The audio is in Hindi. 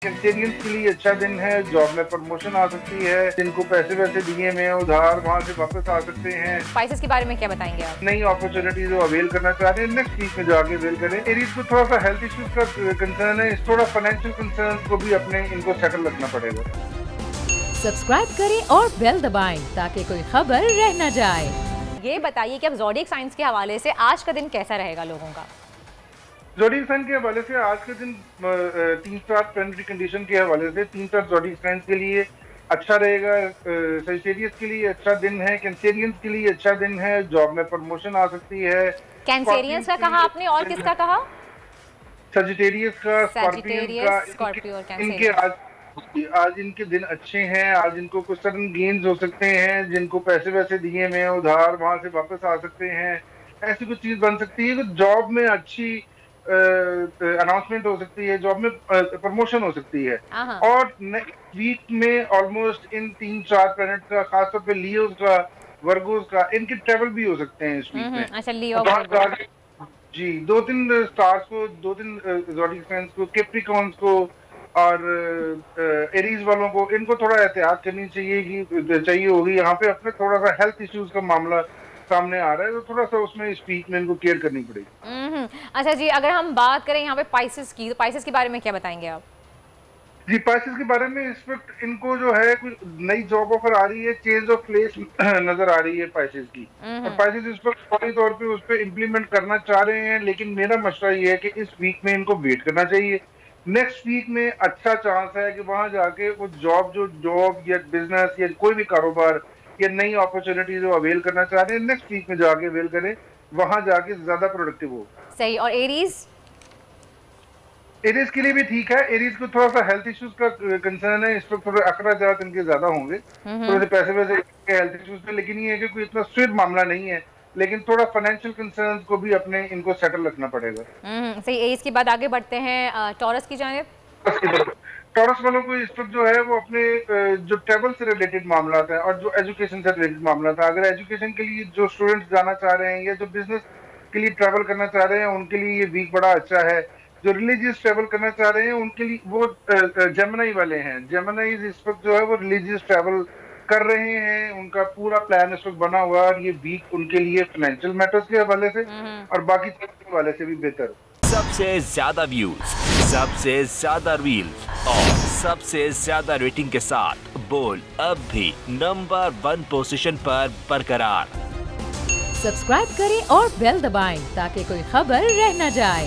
कैंसेरियंस के लिए अच्छा दिन है, जॉब में प्रमोशन आ सकती है, जिनको पैसे वैसे दिए हुए हैं उधार वहाँ से वापस आ सकते हैं। स्पाइसेस के बारे में क्या बताएंगे आप? नई अपॉर्चुनिटी जो अवेल करना चाह रहे हैं नेक्स्ट वीक में जाके अवेल करें। एरीज को थोड़ा सा हेल्थ इश्यूज का कंसर्न है, थोड़ा फाइनेंशियल कंसर्न को भी अपने इनको सेटल रखना पड़ेगा। सब्सक्राइब करें और बेल दबाएं ताकि कोई खबर रह न जाए। ये बताइए कि अब ज़ोडिएक साइंस के हवाले से आज का दिन कैसा रहेगा लोगों का? ज़ोडिएक साइन के हवाले से आज के दिन 3 स्टार प्लानिटरी कंडीशन के हवाले से 3 स्टार ज़ोडिएक साइन के लिए अच्छा रहेगा। सजिटेरियस के लिए अच्छा दिन है, कैंसेरियंस के लिए अच्छा दिन है, जॉब में प्रमोशन आ सकती है। कैंसेरियंस का कहा आपने और किसका कहा? सजिटेरियस का, स्कॉर्पियो और इनके आज इनके दिन अच्छे हैं। आज इनको कुछ सडन गेन्स हो सकते हैं, जिनको पैसे वैसे दिए हुए हैं उधार वहां से वापस आ सकते हैं। ऐसी कुछ चीज बन सकती है कि जॉब में अच्छी अनाउंसमेंट हो सकती है, जॉब में प्रमोशन हो सकती है। और नेक्स्ट वीक में ऑलमोस्ट इन 3-4 प्लैनेट का, खासतौर पे लियोस का, वर्गोस का, इनके ट्रेवल भी हो सकते हैं इस वीक में। अच्छा, लियो जी, 2-3 स्टार्स को, 2-3 ज़ोडिएक साइंस को, कैप्रिकॉर्न्स को और एरीज वालों को, इनको थोड़ा एहतियात करनी चाहिए होगी। यहाँ पे अपने थोड़ा सा हेल्थ इश्यूज का मामला सामने आ रहा है, तो थोड़ा सा उसमें इस वीक में इनको केयर करनी पड़ेगी। अच्छा जी, अगर हम बात करें यहाँ पे पाइसेस की, तो पाइसेस के बारे में क्या बताएंगे आप? जी, पाइसेस के बारे में इस वक्त इनको जो है कोई नई जॉब ऑफर आ रही है, चेंज ऑफ प्लेस नजर आ रही है पाइसेस की, और पाइसेस इस वक्त फौरी तौर पे उस पर इम्प्लीमेंट करना चाह रहे हैं। लेकिन मेरा मशवरा ये है कि इस वीक में इनको वेट करना चाहिए। नेक्स्ट वीक में अच्छा चांस है कि वहां जाके वो जॉब या बिजनेस या कोई भी कारोबार या नई अपॉर्चुनिटी जो अवेल करना चाह रहे हैं नेक्स्ट वीक में जाके अवेल करें, वहां जाके ज्यादा प्रोडक्टिव हो। सही। और एरीज के लिए भी ठीक है। एरीज को थोड़ा सा हेल्थ इश्यूज का कंसर्न है, इस वक्त थोड़े अखराजात इनके ज्यादा होंगे, थोड़े से पैसे वैसे हेल्थ इश्यूज पे। लेकिन ये है कि कोई इतना स्विफ्ट मामला नहीं है, लेकिन थोड़ा फाइनेंशियल कंसर्न को भी अपने इनको सेटल रखना पड़ेगा। सही। एरीज के बाद आगे बढ़ते हैं टॉरस की जानिब। टॉरस वालों को इस वक्त जो है वो अपने जो ट्रैवल से रिलेटेड मामला है और जो एजुकेशन से रिलेटेड मामला था, अगर एजुकेशन के लिए जो स्टूडेंट्स जाना चाह रहे हैं या जो बिजनेस के लिए ट्रैवल करना चाह रहे हैं, उनके लिए ये वीक बड़ा अच्छा है। जो रिलीजियस ट्रैवल करना चाह रहे हैं उनके लिए वो जेमिनी वाले हैं, जेमिनीज इस वक्त जो है वो रिलीजियस ट्रैवल कर रहे हैं, उनका पूरा प्लान इस वक्त बना हुआ है, और ये वीक उनके लिए फाइनेंशियल मैटर्स के हवाले से और बाकी के हवाले से भी बेहतर। सबसे ज्यादा व्यूज, सबसे ज्यादा रील्स और सबसे ज्यादा रेटिंग के साथ बोल अब भी नंबर 1 पोजीशन पर बरकरार। सब्सक्राइब करें और बेल दबाएं ताकि कोई खबर रह न जाए।